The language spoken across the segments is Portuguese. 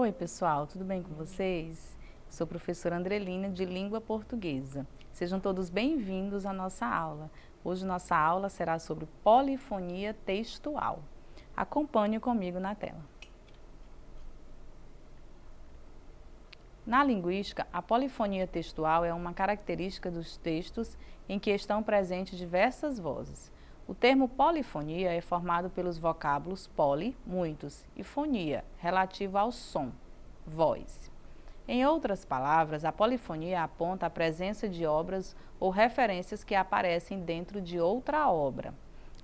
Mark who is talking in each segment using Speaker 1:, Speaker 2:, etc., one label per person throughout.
Speaker 1: Oi, pessoal, tudo bem com vocês? Sou professora Andrelina de Língua Portuguesa. Sejam todos bem-vindos à nossa aula. Hoje nossa aula será sobre polifonia textual. Acompanhe comigo na tela. Na linguística, a polifonia textual é uma característica dos textos em que estão presentes diversas vozes. O termo polifonia é formado pelos vocábulos poli, muitos, e fonia, relativo ao som, voz. Em outras palavras, a polifonia aponta a presença de obras ou referências que aparecem dentro de outra obra.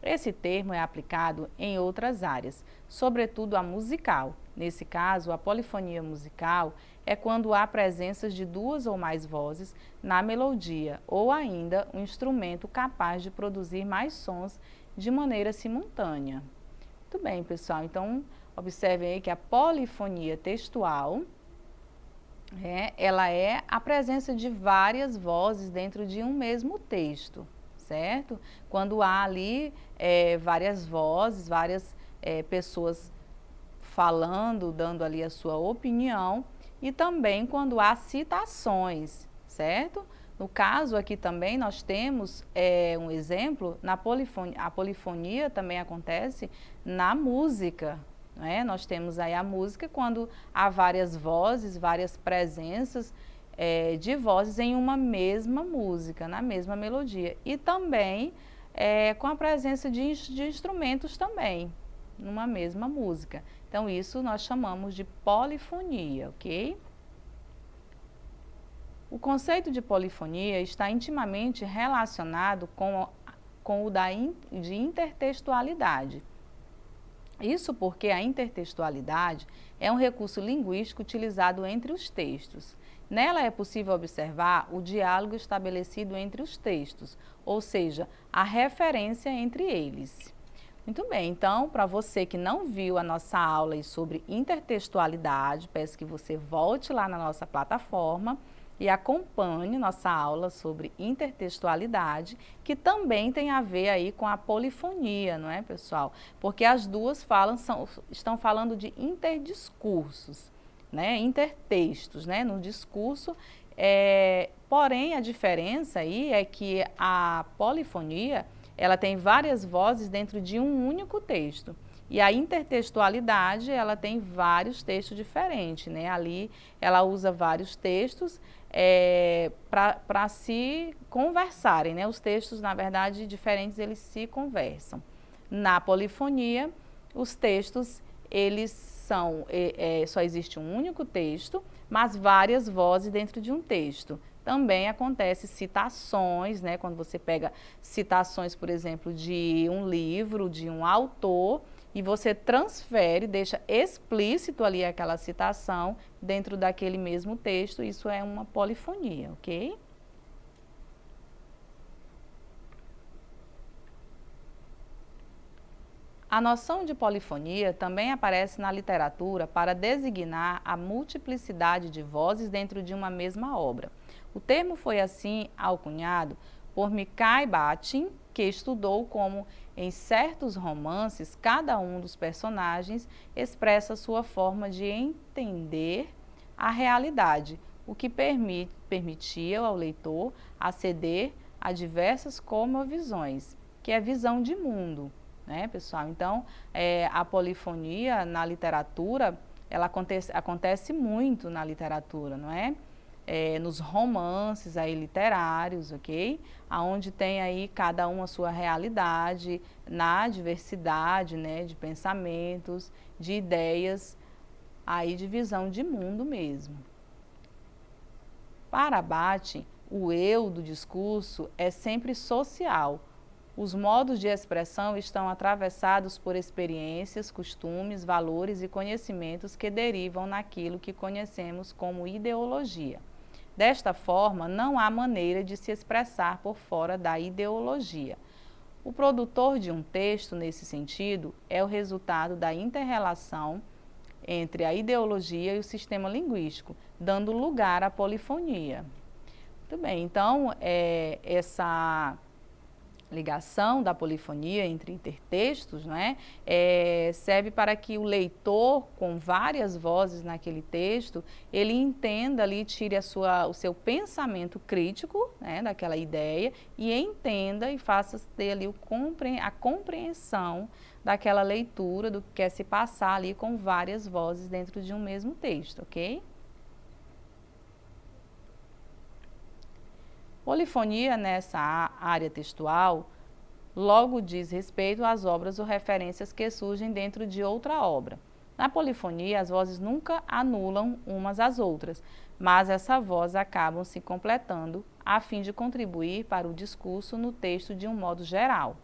Speaker 1: Esse termo é aplicado em outras áreas, sobretudo a musical. Nesse caso, a polifonia musical é quando há presenças de duas ou mais vozes na melodia, ou ainda um instrumento capaz de produzir mais sons de maneira simultânea. Muito bem, pessoal. Então, observem aí que a polifonia textual ela é a presença de várias vozes dentro de um mesmo texto, certo? Quando há ali várias vozes, várias pessoas falando, dando ali a sua opinião, e também quando há citações, certo? No caso aqui também nós temos um exemplo, a polifonia também acontece na música, né? Nós temos aí a música quando há várias vozes, várias presenças de vozes em uma mesma música, na mesma melodia. E também com a presença de instrumentos também, numa mesma música. Então, isso nós chamamos de polifonia, ok? O conceito de polifonia está intimamente relacionado com o de intertextualidade. Isso porque a intertextualidade é um recurso linguístico utilizado entre os textos. Nela é possível observar o diálogo estabelecido entre os textos, ou seja, a referência entre eles. Muito bem, então, para você que não viu a nossa aula sobre intertextualidade, peço que você volte lá na nossa plataforma e acompanhe nossa aula sobre intertextualidade, que também tem a ver aí com a polifonia, não é, pessoal? Porque as duas estão falando de interdiscursos, né? Intertextos, né? No discurso, porém a diferença aí é que a polifonia ela tem várias vozes dentro de um único texto. E a intertextualidade, ela tem vários textos diferentes, né? Ali ela usa vários textos para se conversarem, né? Os textos, na verdade, diferentes, eles se conversam. Na polifonia, os textos, eles só existe um único texto, mas várias vozes dentro de um texto. Também acontece citações, né? Quando você pega citações, por exemplo, de um livro, de um autor, e você transfere, deixa explícito ali aquela citação dentro daquele mesmo texto, isso é uma polifonia, ok? A noção de polifonia também aparece na literatura para designar a multiplicidade de vozes dentro de uma mesma obra. O termo foi assim alcunhado por Mikhail Bakhtin, que estudou como, em certos romances, cada um dos personagens expressa sua forma de entender a realidade, o que permitia ao leitor aceder a diversas cosmovisões, que é visão de mundo, né, pessoal? Então, a polifonia na literatura, ela acontece muito na literatura, não é? Nos romances aí literários, ok? Aonde tem aí cada um a sua realidade, na diversidade, né, de pensamentos, de ideias, aí de visão de mundo mesmo. Para Bakhtin, o eu do discurso é sempre social. Os modos de expressão estão atravessados por experiências, costumes, valores e conhecimentos que derivam naquilo que conhecemos como ideologia. Desta forma, não há maneira de se expressar por fora da ideologia. O produtor de um texto, nesse sentido, é o resultado da inter-relação entre a ideologia e o sistema linguístico, dando lugar à polifonia. Muito bem, então, ligação da polifonia entre intertextos, né, serve para que o leitor, com várias vozes naquele texto, ele entenda ali, tire o seu pensamento crítico, né, daquela ideia, e entenda e faça ter ali a compreensão daquela leitura, do que quer se passar ali com várias vozes dentro de um mesmo texto, ok? Polifonia nessa área textual logo diz respeito às obras ou referências que surgem dentro de outra obra. Na polifonia, as vozes nunca anulam umas às outras, mas essas vozes acabam se completando a fim de contribuir para o discurso no texto de um modo geral.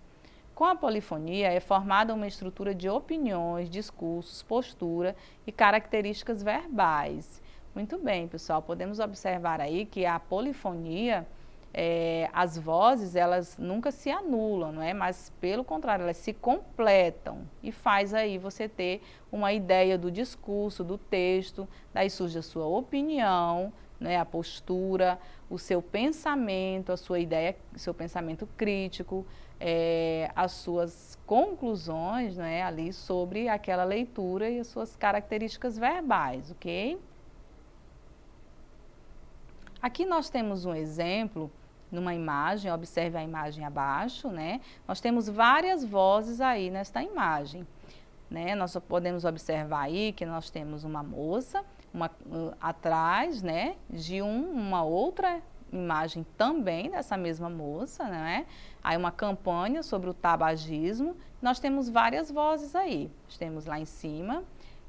Speaker 1: Com a polifonia é formada uma estrutura de opiniões, discursos, postura e características verbais. Muito bem, pessoal, podemos observar aí que a polifonia, as vozes, elas nunca se anulam, não é? Mas, pelo contrário, elas se completam e faz aí você ter uma ideia do discurso, do texto, daí surge a sua opinião, né? A postura, o seu pensamento, a sua ideia, o seu pensamento crítico, as suas conclusões, né? Ali sobre aquela leitura e as suas características verbais, ok? Aqui nós temos um exemplo numa imagem, observe a imagem abaixo, né? Nós temos várias vozes aí nesta imagem, né? Nós podemos observar aí que nós temos uma moça, atrás, né, de uma outra imagem também dessa mesma moça, né? Aí uma campanha sobre o tabagismo, nós temos várias vozes aí, nós temos lá em cima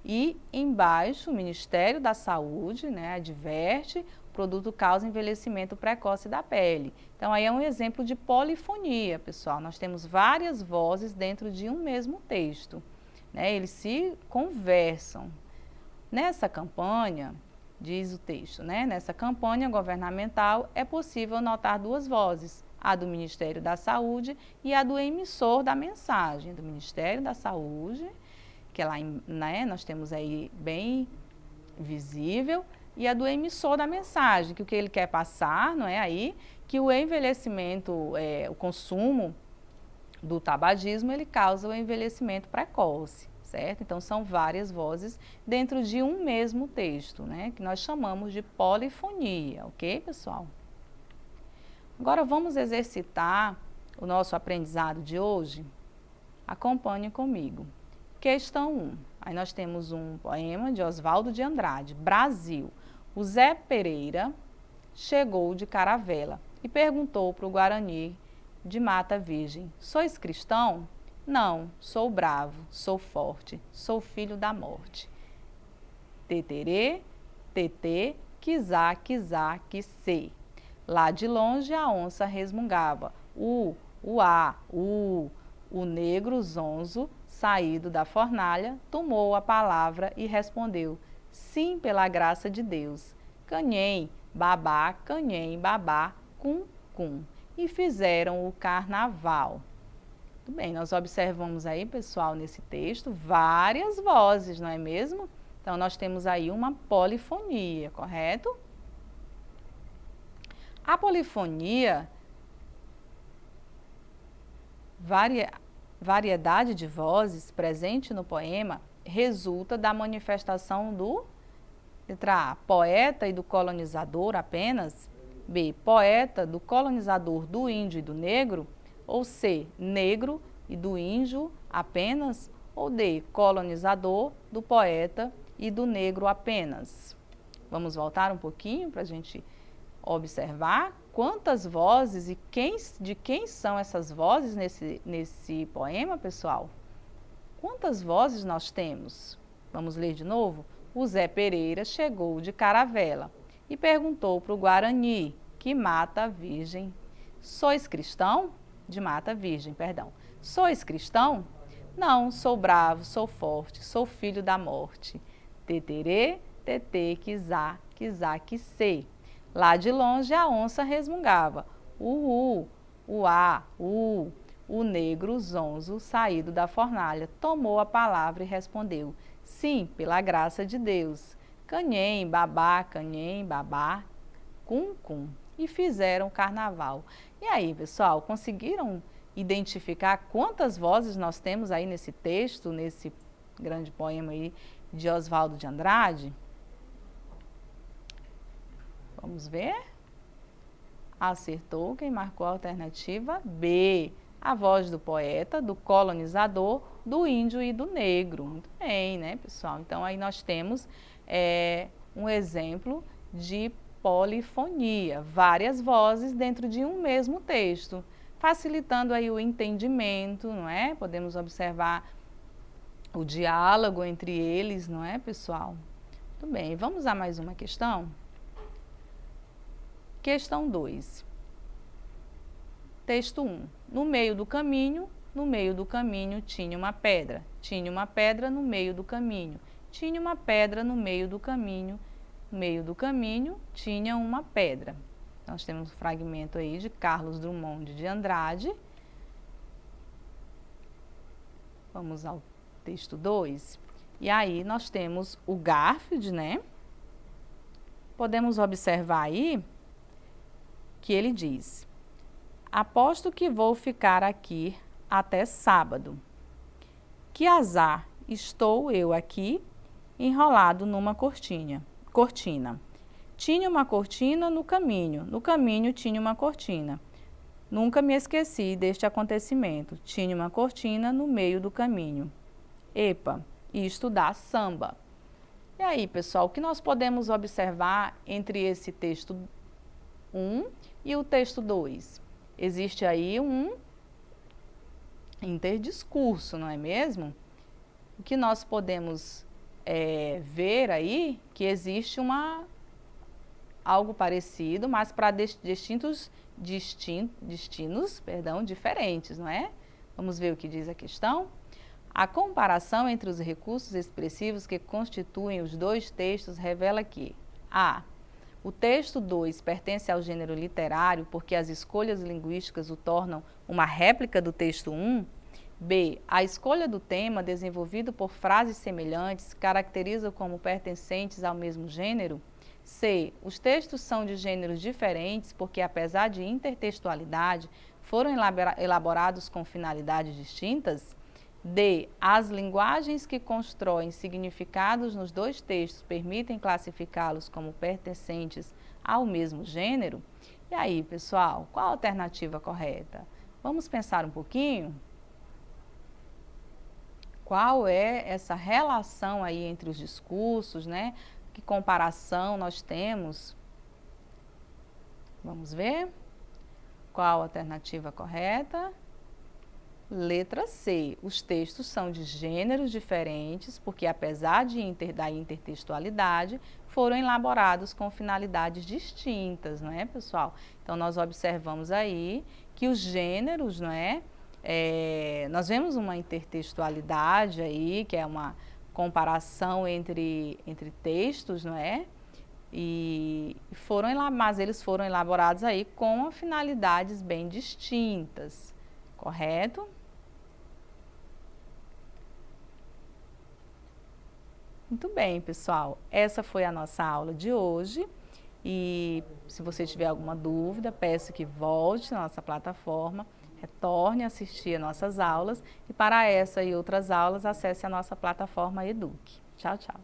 Speaker 1: e embaixo o Ministério da Saúde, né, adverte: o produto causa envelhecimento precoce da pele. Então, aí é um exemplo de polifonia, pessoal. Nós temos várias vozes dentro de um mesmo texto, né? Eles se conversam. Nessa campanha, diz o texto, né? Nessa campanha governamental é possível notar duas vozes, a do Ministério da Saúde e a do emissor da mensagem, do Ministério da Saúde, que lá, né, nós temos aí bem visível, e a do emissor da mensagem, que o que ele quer passar, não é aí, que o envelhecimento, o consumo do tabagismo, ele causa o envelhecimento precoce, certo? Então, são várias vozes dentro de um mesmo texto, né, que nós chamamos de polifonia, ok, pessoal? Agora, vamos exercitar o nosso aprendizado de hoje? Acompanhe comigo. Questão 1. Aí nós temos um poema de Oswaldo de Andrade, Brasil. O Zé Pereira chegou de caravela e perguntou para o Guarani de Mata Virgem: sois cristão? Não, sou bravo, sou forte, sou filho da morte. Teterê, tetê, quizá, quizá, quissê. Lá de longe a onça resmungava: uá, o negro zonzo, saído da fornalha, tomou a palavra e respondeu: sim, pela graça de Deus. Canhém, babá, cum, cum. E fizeram o carnaval. Muito bem, nós observamos aí, pessoal, nesse texto, várias vozes, não é mesmo? Então, nós temos aí uma polifonia, correto? A polifonia, variedade de vozes presente no poema, resulta da manifestação do letra A, poeta e do colonizador apenas, B, poeta do colonizador do índio e do negro, ou C, negro e do índio apenas, ou D, colonizador do poeta e do negro apenas. Vamos voltar um pouquinho para a gente observar quantas vozes e de quem são essas vozes nesse poema, pessoal? Quantas vozes nós temos? Vamos ler de novo? O Zé Pereira chegou de caravela e perguntou para o Guarani, que mata a virgem: sois cristão? De Mata Virgem, perdão. Sois cristão? Não, sou bravo, sou forte, sou filho da morte. Teterê, tetê, quizá, quizá, quissê. Lá de longe a onça resmungava: uá, o negro zonzo, saído da fornalha, tomou a palavra e respondeu: sim, pela graça de Deus. Canhém, babá, cum, cum. E fizeram o carnaval. E aí, pessoal, conseguiram identificar quantas vozes nós temos aí nesse texto, nesse grande poema aí de Oswaldo de Andrade? Vamos ver? Acertou quem marcou a alternativa B. A voz do poeta, do colonizador, do índio e do negro. Muito bem, né, pessoal? Então, aí nós temos um exemplo de polifonia, várias vozes dentro de um mesmo texto, facilitando aí o entendimento, não é? Podemos observar o diálogo entre eles, não é, pessoal? Muito bem, vamos a mais uma questão? Questão 2. Texto 1. No meio do caminho tinha uma pedra. Tinha uma pedra no meio do caminho. Tinha uma pedra no meio do caminho. No meio do caminho tinha uma pedra. Nós temos um fragmento aí de Carlos Drummond de Andrade. Vamos ao texto 2. E aí nós temos o Garfield, né? Podemos observar aí que ele diz: aposto que vou ficar aqui até sábado. Que azar, estou eu aqui enrolado numa cortina. Tinha uma cortina no caminho tinha uma cortina. Nunca me esqueci deste acontecimento. Tinha uma cortina no meio do caminho. Epa, isto dá samba. E aí, pessoal, o que nós podemos observar entre esse texto 1 e o texto 2? Existe aí um interdiscurso, não é mesmo? O que nós podemos ver aí que existe algo parecido, mas para destinos diferentes, não é? Vamos ver o que diz a questão? A comparação entre os recursos expressivos que constituem os dois textos revela que a. O texto 2 pertence ao gênero literário porque as escolhas linguísticas o tornam uma réplica do texto 1. B. A escolha do tema, desenvolvido por frases semelhantes, caracteriza como pertencentes ao mesmo gênero. C. Os textos são de gêneros diferentes porque, apesar de intertextualidade, foram elaborados com finalidades distintas. D. As linguagens que constroem significados nos dois textos permitem classificá-los como pertencentes ao mesmo gênero. E aí, pessoal, qual a alternativa correta? Vamos pensar um pouquinho? Qual é essa relação aí entre os discursos, né? Que comparação nós temos? Vamos ver? Qual a alternativa correta? Letra C. Os textos são de gêneros diferentes, porque apesar da intertextualidade, foram elaborados com finalidades distintas, não é, pessoal? Então, nós observamos aí que os gêneros, não é? Nós vemos uma intertextualidade aí, que é uma comparação entre textos, não é? Mas eles foram elaborados aí com finalidades bem distintas, correto? Muito bem, pessoal. Essa foi a nossa aula de hoje. E se você tiver alguma dúvida, peço que volte na nossa plataforma, retorne a assistir a nossas aulas. E para essa e outras aulas, acesse a nossa plataforma Eduque. Tchau, tchau.